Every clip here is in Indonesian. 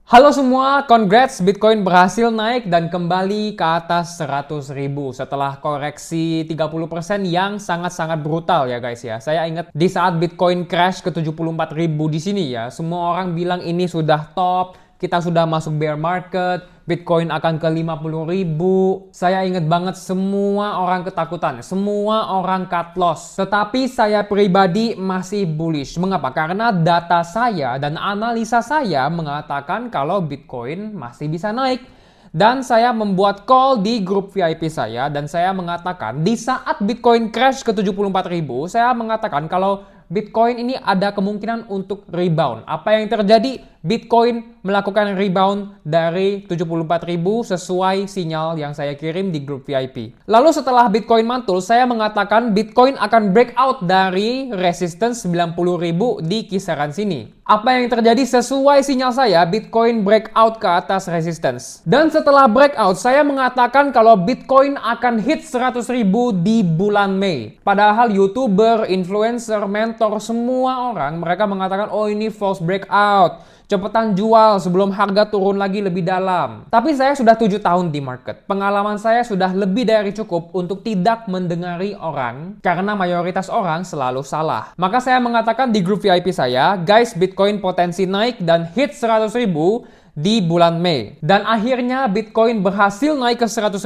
Halo semua, congrats Bitcoin berhasil naik dan kembali ke atas 100.000 setelah koreksi 30% yang sangat-sangat brutal ya guys ya. Saya ingat di saat Bitcoin crash ke 74.000 di sini ya, semua orang bilang ini sudah top, kita sudah masuk bear market, Bitcoin akan ke 50.000. Saya ingat banget semua orang ketakutan, semua orang cut loss. Tetapi saya pribadi masih bullish. Mengapa? Karena data saya dan analisa saya mengatakan kalau Bitcoin masih bisa naik. Dan saya membuat call di grup VIP saya dan saya mengatakan di saat Bitcoin crash ke 74.000, saya mengatakan kalau Bitcoin ini ada kemungkinan untuk rebound. Apa yang terjadi? Bitcoin melakukan rebound dari 74.000 sesuai sinyal yang saya kirim di grup VIP. Lalu setelah Bitcoin mantul, saya mengatakan Bitcoin akan breakout dari resistance 90.000 di kisaran sini. Apa yang terjadi sesuai sinyal saya, Bitcoin breakout ke atas resistance. Dan setelah breakout, saya mengatakan kalau Bitcoin akan hit 100.000 di bulan Mei. Padahal YouTuber, influencer, mentor, semua orang mereka mengatakan, oh ini false breakout. Cepetan jual sebelum harga turun lagi lebih dalam. Tapi saya sudah 7 tahun di market. Pengalaman saya sudah lebih dari cukup untuk tidak mendengari orang karena mayoritas orang selalu salah. Maka saya mengatakan di grup VIP saya, guys, Bitcoin potensi naik dan hit 100.000 di bulan Mei. Dan akhirnya Bitcoin berhasil naik ke 100.000,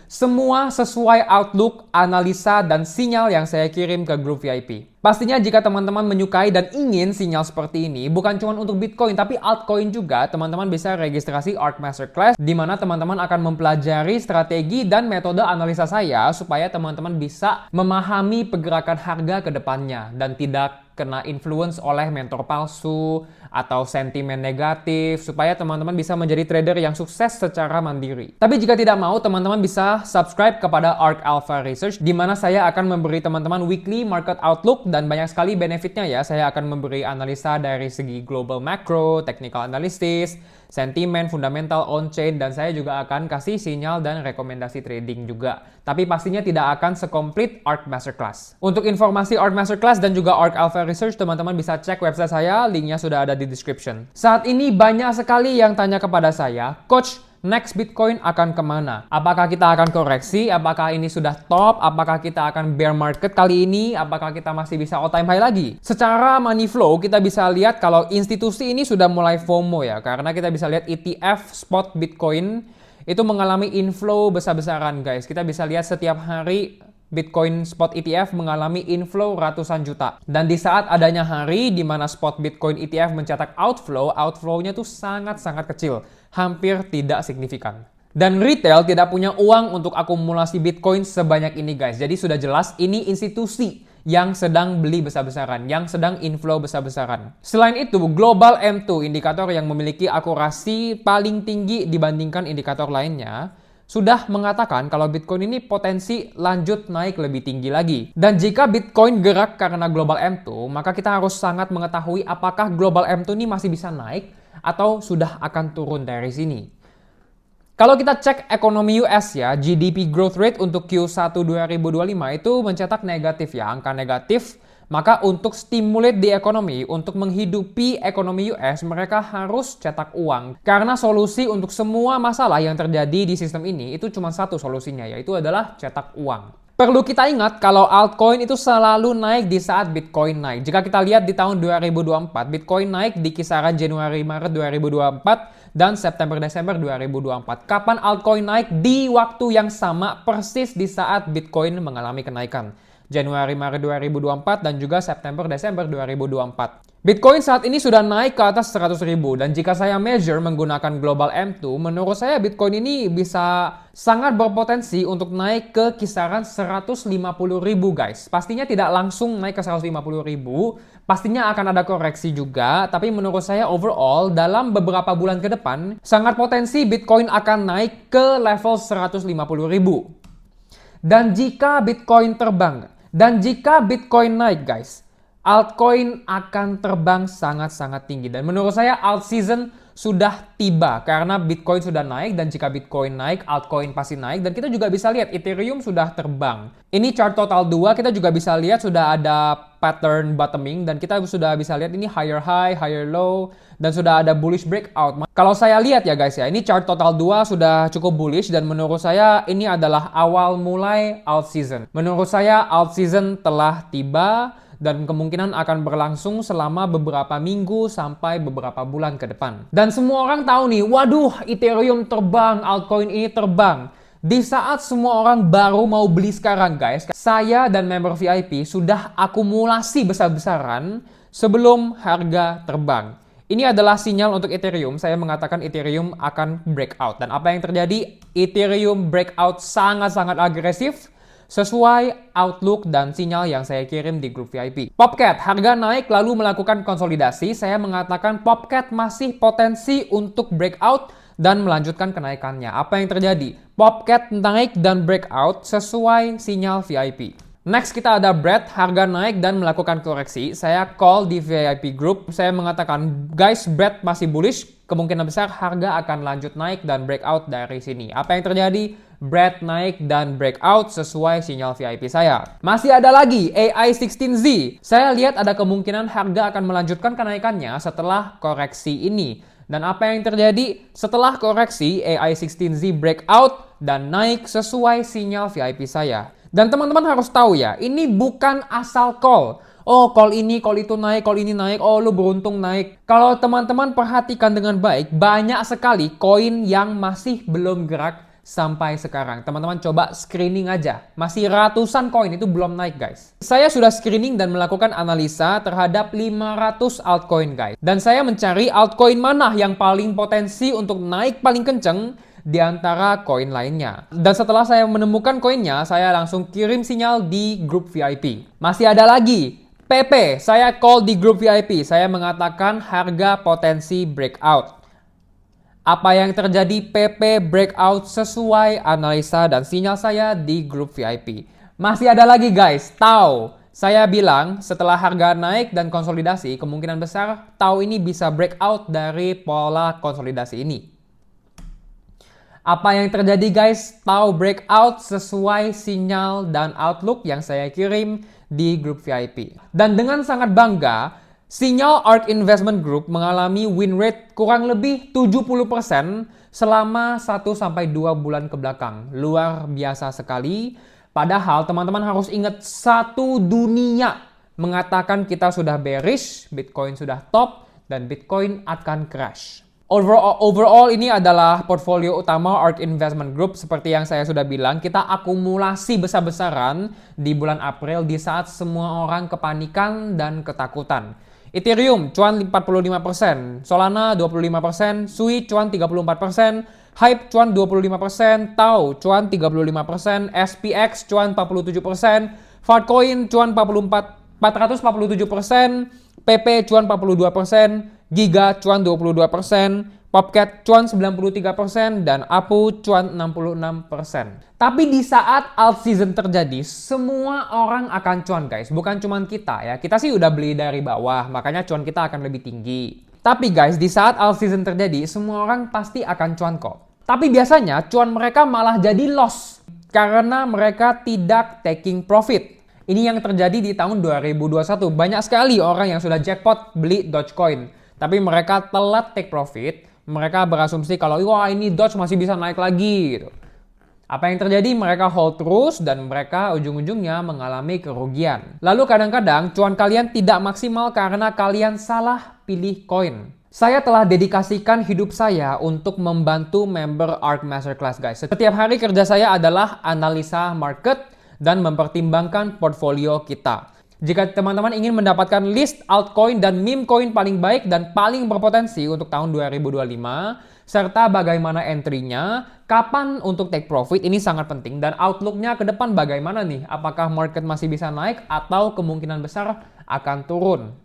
semua sesuai outlook, analisa, dan sinyal yang saya kirim ke grup VIP. Pastinya jika teman-teman menyukai dan ingin sinyal seperti ini, bukan cuma untuk Bitcoin, tapi altcoin juga, teman-teman bisa registrasi ARK Masterclass, di mana teman-teman akan mempelajari strategi dan metode analisa saya, supaya teman-teman bisa memahami pergerakan harga ke depannya, dan tidak kena influence oleh mentor palsu atau sentimen negatif, supaya teman-teman bisa menjadi trader yang sukses secara mandiri. Tapi jika tidak mau, teman-teman bisa subscribe kepada ARK Alpha Research, di mana saya akan memberi teman-teman weekly market outlook dan banyak sekali benefitnya ya. Saya akan memberi analisa dari segi global macro, technical analysis, sentimen, fundamental, on-chain, dan saya juga akan kasih sinyal dan rekomendasi trading juga. Tapi pastinya tidak akan sekomplit ARK Masterclass. Untuk informasi ARK Masterclass dan juga ARK Alpha Research, teman-teman bisa cek website saya, linknya sudah ada di description. Saat ini banyak sekali yang tanya kepada saya, Coach, next Bitcoin akan kemana? Apakah kita akan koreksi? Apakah ini sudah top? Apakah kita akan bear market kali ini? Apakah kita masih bisa all time high lagi? Secara money flow, kita bisa lihat kalau institusi ini sudah mulai FOMO ya. Karena kita bisa lihat ETF spot Bitcoin itu mengalami inflow besar-besaran guys. Kita bisa lihat setiap hari Bitcoin spot ETF mengalami inflow ratusan juta. Dan di saat adanya hari di mana spot Bitcoin ETF mencetak outflow, outflow-nya tuh sangat-sangat kecil, hampir tidak signifikan. Dan retail tidak punya uang untuk akumulasi Bitcoin sebanyak ini guys. Jadi sudah jelas ini institusi yang sedang beli besar-besaran, yang sedang inflow besar-besaran. Selain itu, Global M2, indikator yang memiliki akurasi paling tinggi dibandingkan indikator lainnya, sudah mengatakan kalau Bitcoin ini potensi lanjut naik lebih tinggi lagi. Dan jika Bitcoin gerak karena Global M2, maka kita harus sangat mengetahui apakah Global M2 ini masih bisa naik atau sudah akan turun dari sini. Kalau kita cek ekonomi US ya, GDP growth rate untuk Q1 2025 itu mencetak negatif ya, angka negatif. Maka untuk stimulate di ekonomi, untuk menghidupi ekonomi US, mereka harus cetak uang. Karena solusi untuk semua masalah yang terjadi di sistem ini, itu cuma satu solusinya, yaitu adalah cetak uang. Perlu kita ingat kalau altcoin itu selalu naik di saat Bitcoin naik. Jika kita lihat di tahun 2024, Bitcoin naik di kisaran Januari-Maret 2024 dan September-Desember 2024. Kapan altcoin naik? Di waktu yang sama persis di saat Bitcoin mengalami kenaikan. Januari-Maret 2024 dan juga September-Desember 2024. Bitcoin saat ini sudah naik ke atas 100.000 dan jika saya measure menggunakan Global M2, menurut saya Bitcoin ini bisa sangat berpotensi untuk naik ke kisaran 150.000 guys. Pastinya tidak langsung naik ke 150.000, pastinya akan ada koreksi juga, tapi menurut saya overall dalam beberapa bulan ke depan sangat potensi Bitcoin akan naik ke level 150.000. Dan jika Bitcoin naik guys, altcoin akan terbang sangat-sangat tinggi. Dan menurut saya alt season sudah tiba karena Bitcoin sudah naik, dan jika Bitcoin naik, altcoin pasti naik, dan kita juga bisa lihat Ethereum sudah terbang. Ini chart total 2, kita juga bisa lihat sudah ada pattern bottoming, dan kita sudah bisa lihat ini higher high, higher low, dan sudah ada bullish breakout. Kalau saya lihat ya guys ya, ini chart total 2 sudah cukup bullish, dan menurut saya ini adalah awal mulai alt season. Menurut saya alt season telah tiba, dan kemungkinan akan berlangsung selama beberapa minggu sampai beberapa bulan ke depan. Dan semua orang tahu nih, waduh, Ethereum terbang, altcoin ini terbang. Di saat semua orang baru mau beli sekarang guys, saya dan member VIP sudah akumulasi besar-besaran sebelum harga terbang. Ini adalah sinyal untuk Ethereum. Saya mengatakan Ethereum akan breakout. Dan apa yang terjadi? Ethereum breakout sangat-sangat agresif sesuai outlook dan sinyal yang saya kirim di grup VIP. Popcat, harga naik lalu melakukan konsolidasi. Saya mengatakan Popcat masih potensi untuk breakout dan melanjutkan kenaikannya. Apa yang terjadi? Popcat naik dan breakout sesuai sinyal VIP. Next kita ada Bread, harga naik dan melakukan koreksi. Saya call di VIP group, saya mengatakan, guys, Bread masih bullish, kemungkinan besar harga akan lanjut naik dan breakout dari sini. Apa yang terjadi? Bread naik dan breakout sesuai sinyal VIP saya. Masih ada lagi AI16Z. Saya lihat ada kemungkinan harga akan melanjutkan kenaikannya setelah koreksi ini. Dan apa yang terjadi? Setelah koreksi, AI16Z breakout dan naik sesuai sinyal VIP saya. Dan teman-teman harus tahu ya, ini bukan asal call. Oh, call ini, call itu naik, call ini naik, oh lu beruntung naik. Kalau teman-teman perhatikan dengan baik, banyak sekali koin yang masih belum gerak sampai sekarang. Teman-teman coba screening aja. Masih ratusan koin itu belum naik guys. Saya sudah screening dan melakukan analisa terhadap 500 altcoin guys. Dan saya mencari altcoin mana yang paling potensi untuk naik paling kenceng di antara koin lainnya. Dan setelah saya menemukan koinnya, saya langsung kirim sinyal di grup VIP. Masih ada lagi, PP. Saya call di grup VIP. Saya mengatakan harga potensi breakout. Apa yang terjadi? PP breakout sesuai analisa dan sinyal saya di grup VIP. Masih ada lagi guys, TAO. Saya bilang setelah harga naik dan konsolidasi, kemungkinan besar TAO ini bisa breakout dari pola konsolidasi ini. Apa yang terjadi guys? TAO breakout sesuai sinyal dan outlook yang saya kirim di grup VIP. Dan dengan sangat bangga, sinyal ARK Investment Group mengalami win rate kurang lebih 70% selama 1-2 bulan ke belakang. Luar biasa sekali. Padahal teman-teman harus ingat, satu dunia mengatakan kita sudah bearish, Bitcoin sudah top, dan Bitcoin akan crash. Overall ini adalah portfolio utama ARK Investment Group. Seperti yang saya sudah bilang, kita akumulasi besar-besaran di bulan April di saat semua orang kepanikan dan ketakutan. Ethereum cuan 45%, Solana 25%, Sui cuan 34%, Hype cuan 25%, TAO cuan 35%, SPX cuan 47%, Fartcoin cuan 447%, PP cuan 42%, Giga cuan 22%, Popcat cuan 93%, dan Apu cuan 66%. Tapi di saat alt season terjadi, semua orang akan cuan guys. Bukan cuma kita ya. Kita sih udah beli dari bawah, makanya cuan kita akan lebih tinggi. Tapi guys, di saat alt season terjadi, semua orang pasti akan cuan kok. Tapi biasanya cuan mereka malah jadi loss karena mereka tidak taking profit. Ini yang terjadi di tahun 2021. Banyak sekali orang yang sudah jackpot beli Dogecoin, tapi mereka telat take profit. Mereka berasumsi kalau wah ini Doge masih bisa naik lagi gitu. Apa yang terjadi? Mereka hold terus dan mereka ujung-ujungnya mengalami kerugian. Lalu kadang-kadang cuan kalian tidak maksimal karena kalian salah pilih koin. Saya telah dedikasikan hidup saya untuk membantu member ARK Masterclass guys. Setiap hari kerja saya adalah analisa market dan mempertimbangkan portfolio kita. Jika teman-teman ingin mendapatkan list altcoin dan meme coin paling baik dan paling berpotensi untuk tahun 2025, serta bagaimana entry-nya, kapan untuk take profit, ini sangat penting. Dan outlook-nya ke depan bagaimana nih? Apakah market masih bisa naik atau kemungkinan besar akan turun?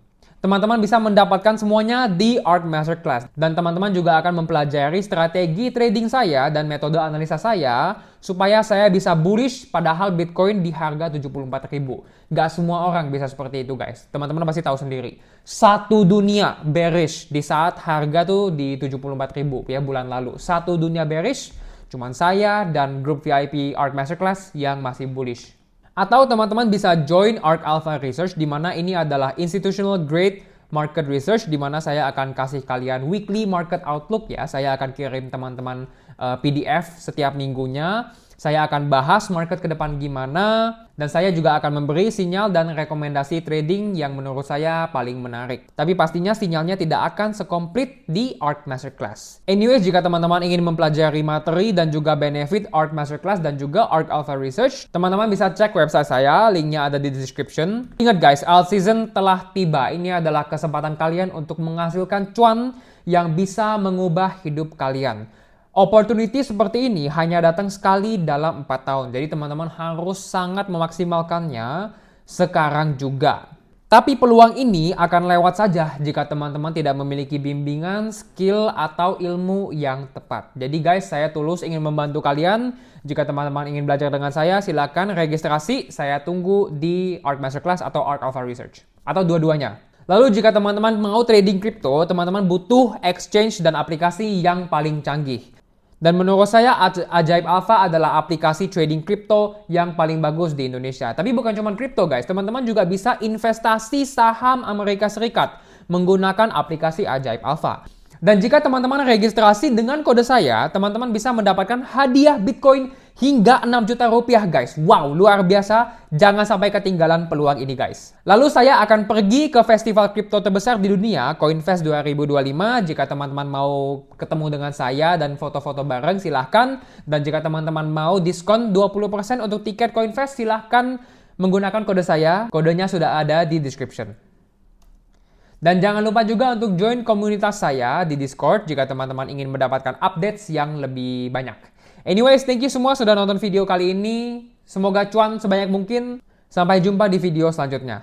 Teman-teman bisa mendapatkan semuanya di ARK Masterclass. Dan teman-teman juga akan mempelajari strategi trading saya dan metode analisa saya supaya saya bisa bullish padahal Bitcoin di harga 74.000. Gak semua orang bisa seperti itu guys. Teman-teman pasti tahu sendiri. Satu dunia bearish di saat harga tuh di 74.000 ya bulan lalu. Satu dunia bearish, cuman saya dan grup VIP ARK Masterclass yang masih bullish. Atau teman-teman bisa join ARK Alpha Research di mana ini adalah institutional grade market research di mana saya akan kasih kalian weekly market outlook ya. Saya akan kirim teman-teman PDF setiap minggunya. Saya akan bahas market ke depan gimana dan saya juga akan memberi sinyal dan rekomendasi trading yang menurut saya paling menarik. Tapi pastinya sinyalnya tidak akan sekomplit di ARK Masterclass. Anyways, jika teman-teman ingin mempelajari materi dan juga benefit ARK Masterclass dan juga ARK Alpha Research, teman-teman bisa cek website saya, linknya ada di description. Ingat guys, alt season telah tiba. Ini adalah kesempatan kalian untuk menghasilkan cuan yang bisa mengubah hidup kalian. Opportunity seperti ini hanya datang sekali dalam 4 tahun. Jadi teman-teman harus sangat memaksimalkannya sekarang juga. Tapi peluang ini akan lewat saja jika teman-teman tidak memiliki bimbingan, skill, atau ilmu yang tepat. Jadi guys, saya tulus ingin membantu kalian. Jika teman-teman ingin belajar dengan saya, silakan registrasi. Saya tunggu di ARK Masterclass atau ARK Alpha Research. Atau dua-duanya. Lalu jika teman-teman mau trading crypto, teman-teman butuh exchange dan aplikasi yang paling canggih. Dan menurut saya Ajaib Alpha adalah aplikasi trading crypto yang paling bagus di Indonesia. Tapi bukan cuma crypto guys, teman-teman juga bisa investasi saham Amerika Serikat menggunakan aplikasi Ajaib Alpha. Dan jika teman-teman registrasi dengan kode saya, teman-teman bisa mendapatkan hadiah Bitcoin hingga 6 juta rupiah guys. Wow, luar biasa. Jangan sampai ketinggalan peluang ini guys. Lalu saya akan pergi ke festival kripto terbesar di dunia, CoinFest 2025. Jika teman-teman mau ketemu dengan saya dan foto-foto bareng, silahkan. Dan jika teman-teman mau diskon 20% untuk tiket CoinFest, silahkan menggunakan kode saya. Kodenya sudah ada di description. Dan jangan lupa juga untuk join komunitas saya di Discord jika teman-teman ingin mendapatkan updates yang lebih banyak. Anyways, thank you semua sudah nonton video kali ini. Semoga cuan sebanyak mungkin. Sampai jumpa di video selanjutnya.